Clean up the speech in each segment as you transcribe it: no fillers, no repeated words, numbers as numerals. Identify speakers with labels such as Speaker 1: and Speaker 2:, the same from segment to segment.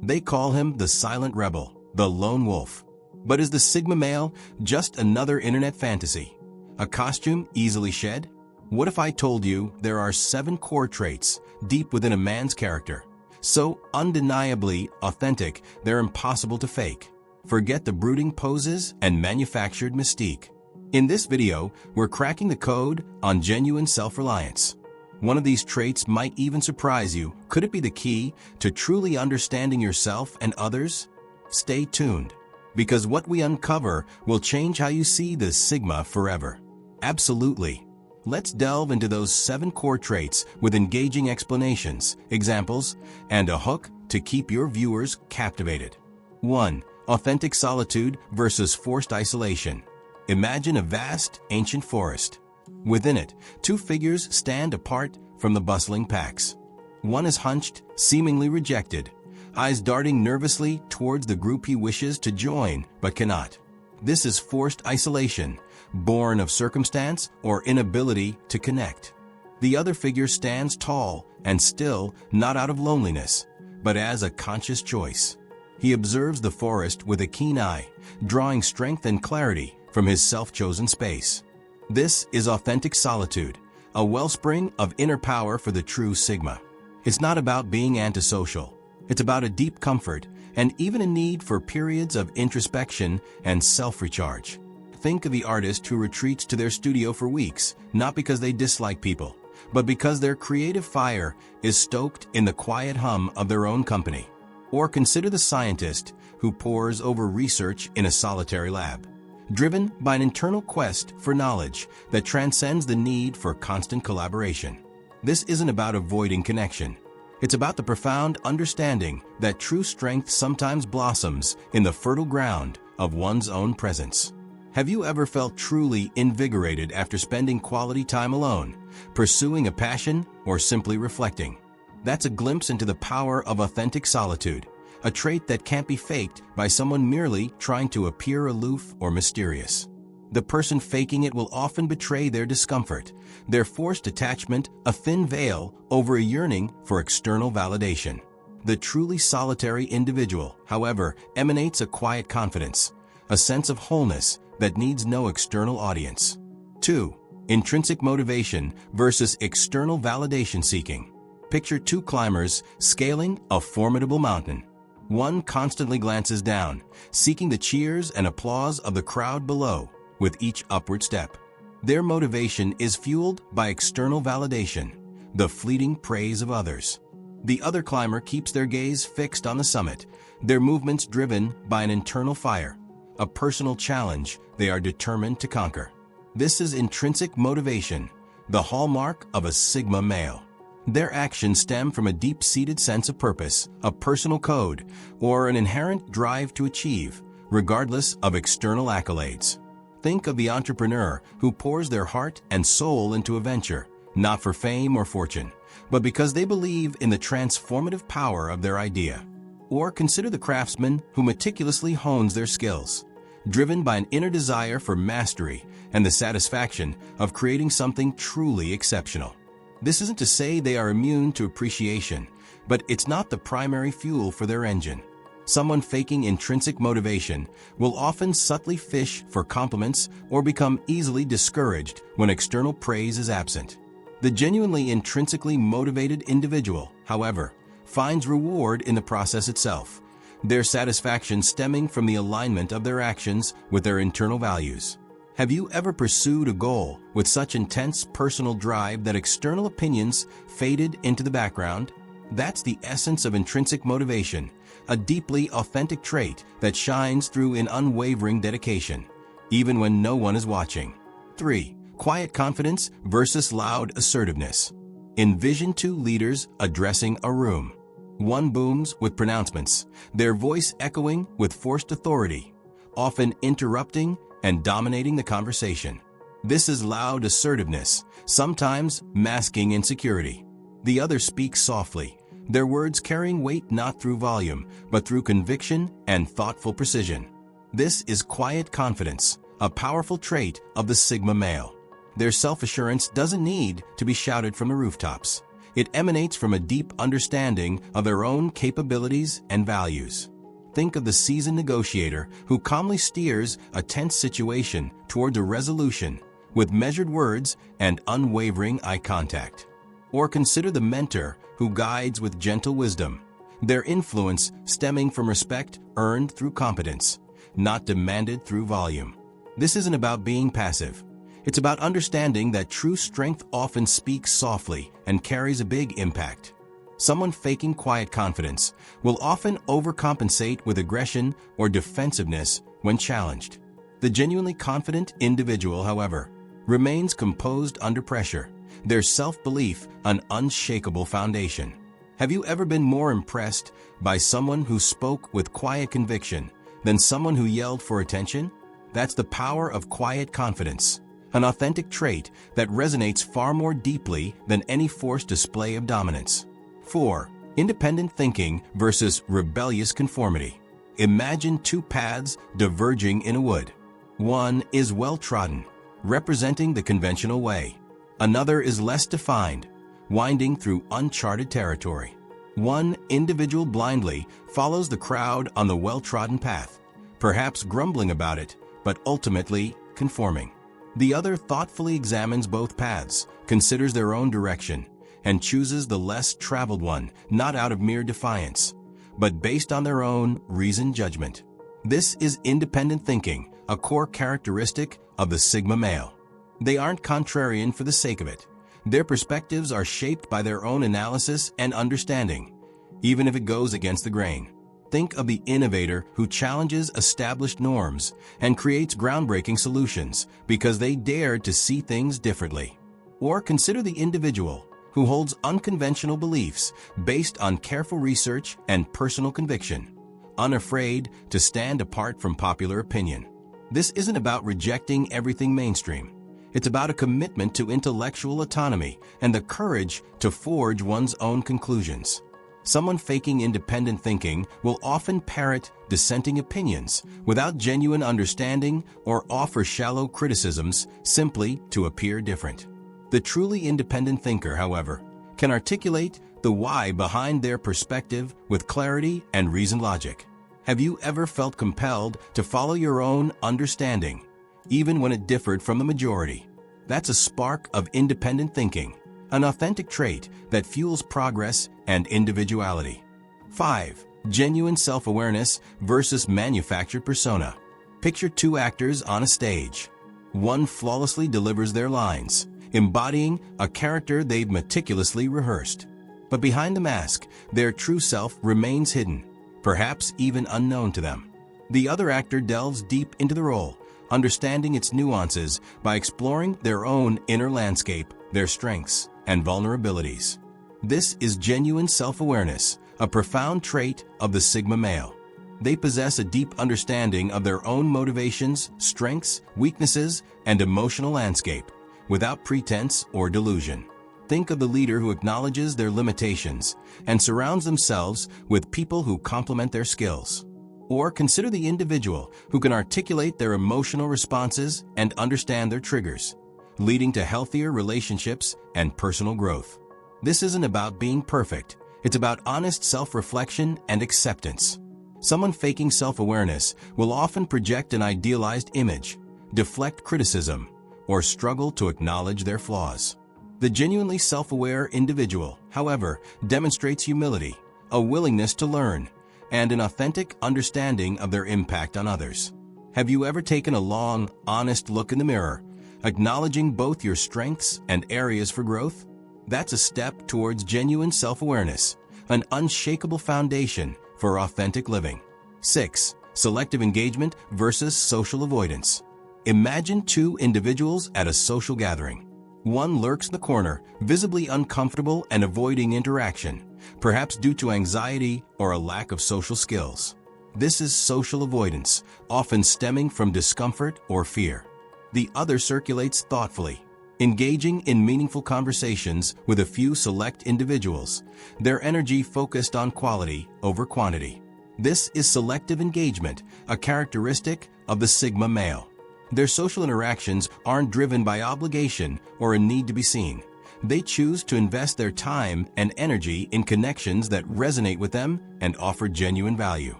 Speaker 1: They call him the silent rebel, the lone wolf. But is the Sigma male just another internet fantasy? A costume easily shed? What if I told you there are 7 core traits deep within a man's character, so undeniably authentic they're impossible to fake? Forget the brooding poses and manufactured mystique. In this video, we're cracking the code on genuine self-reliance. One of these traits might even surprise you. Could it be the key to truly understanding yourself and others? Stay tuned, because what we uncover will change how you see the Sigma forever. Absolutely. Let's delve into those 7 core traits with engaging explanations, examples, and a hook to keep your viewers captivated. 1. Authentic solitude versus forced isolation. Imagine a vast, ancient forest. Within it, 2 figures stand apart from the bustling packs. One is hunched, seemingly rejected, eyes darting nervously towards the group he wishes to join but cannot. This is forced isolation, born of circumstance or inability to connect. The other figure stands tall and still, not out of loneliness, but as a conscious choice. He observes the forest with a keen eye, drawing strength and clarity from his self-chosen space. This is authentic solitude, a wellspring of inner power for the true Sigma. It's not about being antisocial. It's about a deep comfort and even a need for periods of introspection and self-recharge. Think of the artist who retreats to their studio for weeks, not because they dislike people, but because their creative fire is stoked in the quiet hum of their own company. Or consider the scientist who pores over research in a solitary lab, driven by an internal quest for knowledge that transcends the need for constant collaboration. This isn't about avoiding connection. It's about the profound understanding that true strength sometimes blossoms in the fertile ground of one's own presence. Have you ever felt truly invigorated after spending quality time alone, pursuing a passion, or simply reflecting? That's a glimpse into the power of authentic solitude, a trait that can't be faked by someone merely trying to appear aloof or mysterious. The person faking it will often betray their discomfort, their forced attachment, a thin veil over a yearning for external validation. The truly solitary individual, however, emanates a quiet confidence, a sense of wholeness that needs no external audience. 2. Intrinsic motivation versus external validation seeking. Picture 2 climbers scaling a formidable mountain. One constantly glances down, seeking the cheers and applause of the crowd below with each upward step. Their motivation is fueled by external validation, the fleeting praise of others. The other climber keeps their gaze fixed on the summit, their movements driven by an internal fire, a personal challenge they are determined to conquer. This is intrinsic motivation, the hallmark of a Sigma male. Their actions stem from a deep-seated sense of purpose, a personal code, or an inherent drive to achieve, regardless of external accolades. Think of the entrepreneur who pours their heart and soul into a venture, not for fame or fortune, but because they believe in the transformative power of their idea. Or consider the craftsman who meticulously hones their skills, driven by an inner desire for mastery and the satisfaction of creating something truly exceptional. This isn't to say they are immune to appreciation, but it's not the primary fuel for their engine. Someone faking intrinsic motivation will often subtly fish for compliments or become easily discouraged when external praise is absent. The genuinely intrinsically motivated individual, however, finds reward in the process itself, their satisfaction stemming from the alignment of their actions with their internal values. Have you ever pursued a goal with such intense personal drive that external opinions faded into the background? That's the essence of intrinsic motivation, a deeply authentic trait that shines through in unwavering dedication, even when no one is watching. 3. Quiet confidence versus loud assertiveness. Envision 2 leaders addressing a room. One booms with pronouncements, their voice echoing with forced authority, often interrupting and dominating the conversation. This is loud assertiveness, sometimes masking insecurity. The other speaks softly, their words carrying weight not through volume, but through conviction and thoughtful precision. This is quiet confidence, a powerful trait of the Sigma male. Their self-assurance doesn't need to be shouted from the rooftops. It emanates from a deep understanding of their own capabilities and values. Think of the seasoned negotiator who calmly steers a tense situation towards a resolution with measured words and unwavering eye contact. Or consider the mentor who guides with gentle wisdom, their influence stemming from respect earned through competence, not demanded through volume. This isn't about being passive. It's about understanding that true strength often speaks softly and carries a big impact. Someone faking quiet confidence will often overcompensate with aggression or defensiveness when challenged. The genuinely confident individual, however, remains composed under pressure, their self-belief an unshakable foundation. Have you ever been more impressed by someone who spoke with quiet conviction than someone who yelled for attention? That's the power of quiet confidence, an authentic trait that resonates far more deeply than any forced display of dominance. 4. Independent thinking versus rebellious conformity. Imagine two paths diverging in a wood. One is well-trodden, representing the conventional way. Another is less defined, winding through uncharted territory. One individual blindly follows the crowd on the well-trodden path, perhaps grumbling about it, but ultimately conforming. The other thoughtfully examines both paths, considers their own direction, and chooses the less traveled one, not out of mere defiance, but based on their own reasoned judgment. This is independent thinking, a core characteristic of the Sigma male. They aren't contrarian for the sake of it. Their perspectives are shaped by their own analysis and understanding, even if it goes against the grain. Think of the innovator who challenges established norms and creates groundbreaking solutions because they dared to see things differently. Or consider the individual who holds unconventional beliefs based on careful research and personal conviction, unafraid to stand apart from popular opinion. This isn't about rejecting everything mainstream. It's about a commitment to intellectual autonomy and the courage to forge one's own conclusions. Someone faking independent thinking will often parrot dissenting opinions without genuine understanding or offer shallow criticisms simply to appear different. The truly independent thinker, however, can articulate the why behind their perspective with clarity and reasoned logic. Have you ever felt compelled to follow your own understanding, even when it differed from the majority? That's a spark of independent thinking, an authentic trait that fuels progress and individuality. 5. Genuine self-awareness versus manufactured persona. Picture two actors on a stage. One flawlessly delivers their lines, embodying a character they've meticulously rehearsed. But behind the mask, their true self remains hidden, perhaps even unknown to them. The other actor delves deep into the role, understanding its nuances by exploring their own inner landscape, their strengths, and vulnerabilities. This is genuine self-awareness, a profound trait of the Sigma male. They possess a deep understanding of their own motivations, strengths, weaknesses, and emotional landscape, without pretense or delusion. Think of the leader who acknowledges their limitations and surrounds themselves with people who complement their skills. Or consider the individual who can articulate their emotional responses and understand their triggers, leading to healthier relationships and personal growth. This isn't about being perfect. It's about honest self-reflection and acceptance. Someone faking self-awareness will often project an idealized image, deflect criticism, or struggle to acknowledge their flaws. The genuinely self-aware individual, however, demonstrates humility, a willingness to learn, and an authentic understanding of their impact on others. Have you ever taken a long, honest look in the mirror, acknowledging both your strengths and areas for growth? That's a step towards genuine self-awareness, an unshakable foundation for authentic living. 6. Selective engagement versus social avoidance. Imagine two individuals at a social gathering. One lurks in the corner, visibly uncomfortable and avoiding interaction, perhaps due to anxiety or a lack of social skills. This is social avoidance, often stemming from discomfort or fear. The other circulates thoughtfully, engaging in meaningful conversations with a few select individuals, their energy focused on quality over quantity. This is selective engagement, a characteristic of the Sigma male. Their social interactions aren't driven by obligation or a need to be seen. They choose to invest their time and energy in connections that resonate with them and offer genuine value.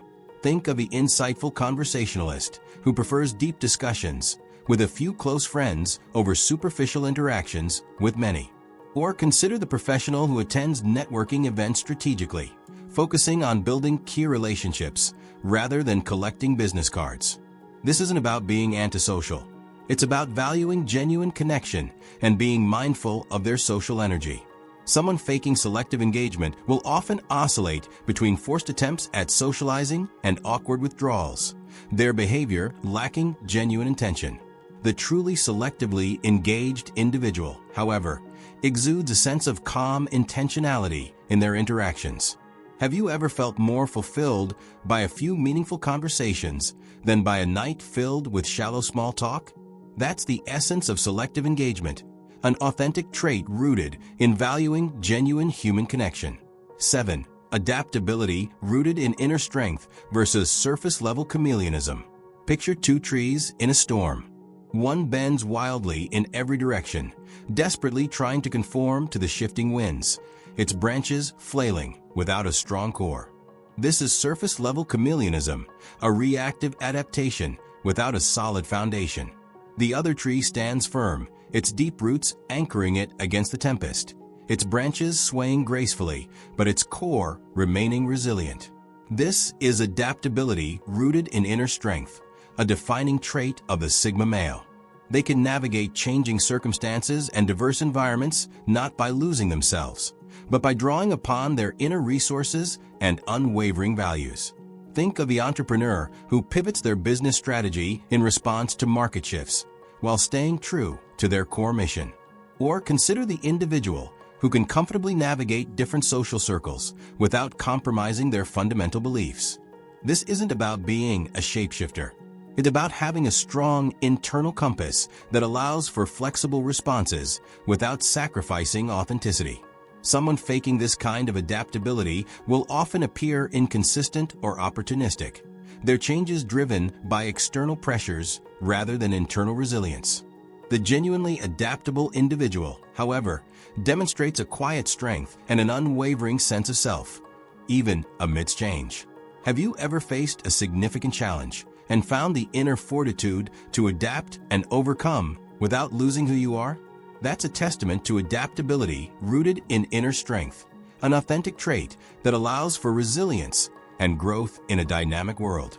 Speaker 1: Think of the insightful conversationalist who prefers deep discussions with a few close friends over superficial interactions with many. Or consider the professional who attends networking events strategically, focusing on building key relationships rather than collecting business cards. This isn't about being antisocial. It's about valuing genuine connection and being mindful of their social energy. Someone faking selective engagement will often oscillate between forced attempts at socializing and awkward withdrawals, their behavior lacking genuine intention. The truly selectively engaged individual, however, exudes a sense of calm intentionality in their interactions. Have you ever felt more fulfilled by a few meaningful conversations than by a night filled with shallow small talk? That's the essence of selective engagement, an authentic trait rooted in valuing genuine human connection. 7. Adaptability rooted in inner strength versus surface-level chameleonism. Picture two trees in a storm. One bends wildly in every direction, desperately trying to conform to the shifting winds, its branches flailing without a strong core. This is surface-level chameleonism, a reactive adaptation without a solid foundation. The other tree stands firm, its deep roots anchoring it against the tempest, its branches swaying gracefully, but its core remaining resilient. This is adaptability rooted in inner strength, a defining trait of the Sigma male. They can navigate changing circumstances and diverse environments not by losing themselves, but by drawing upon their inner resources and unwavering values. Think of the entrepreneur who pivots their business strategy in response to market shifts, while staying true to their core mission. Or consider the individual who can comfortably navigate different social circles without compromising their fundamental beliefs. This isn't about being a shapeshifter. It's about having a strong internal compass that allows for flexible responses without sacrificing authenticity. Someone faking this kind of adaptability will often appear inconsistent or opportunistic. Their changes driven by external pressures rather than internal resilience. The genuinely adaptable individual, however, demonstrates a quiet strength and an unwavering sense of self, even amidst change. Have you ever faced a significant challenge and found the inner fortitude to adapt and overcome without losing who you are? That's a testament to adaptability rooted in inner strength, an authentic trait that allows for resilience and growth in a dynamic world.